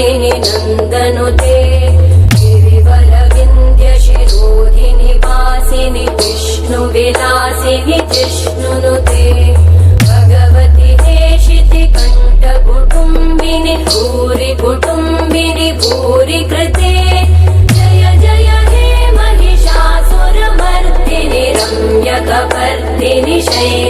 वर्धिनि नन्दनुते गिरिवरविन्द्यशिरोधिनि वासिनि विष्णुविलासिनि जिष्णुनुते भगवति हेशिति कण्ठकुटुम्बिनि भूरि कुटुम्बिनि भूरि कृते जय जय हे महिषासुरमर्दिनि रम्यकपर्दिनि शैलसुते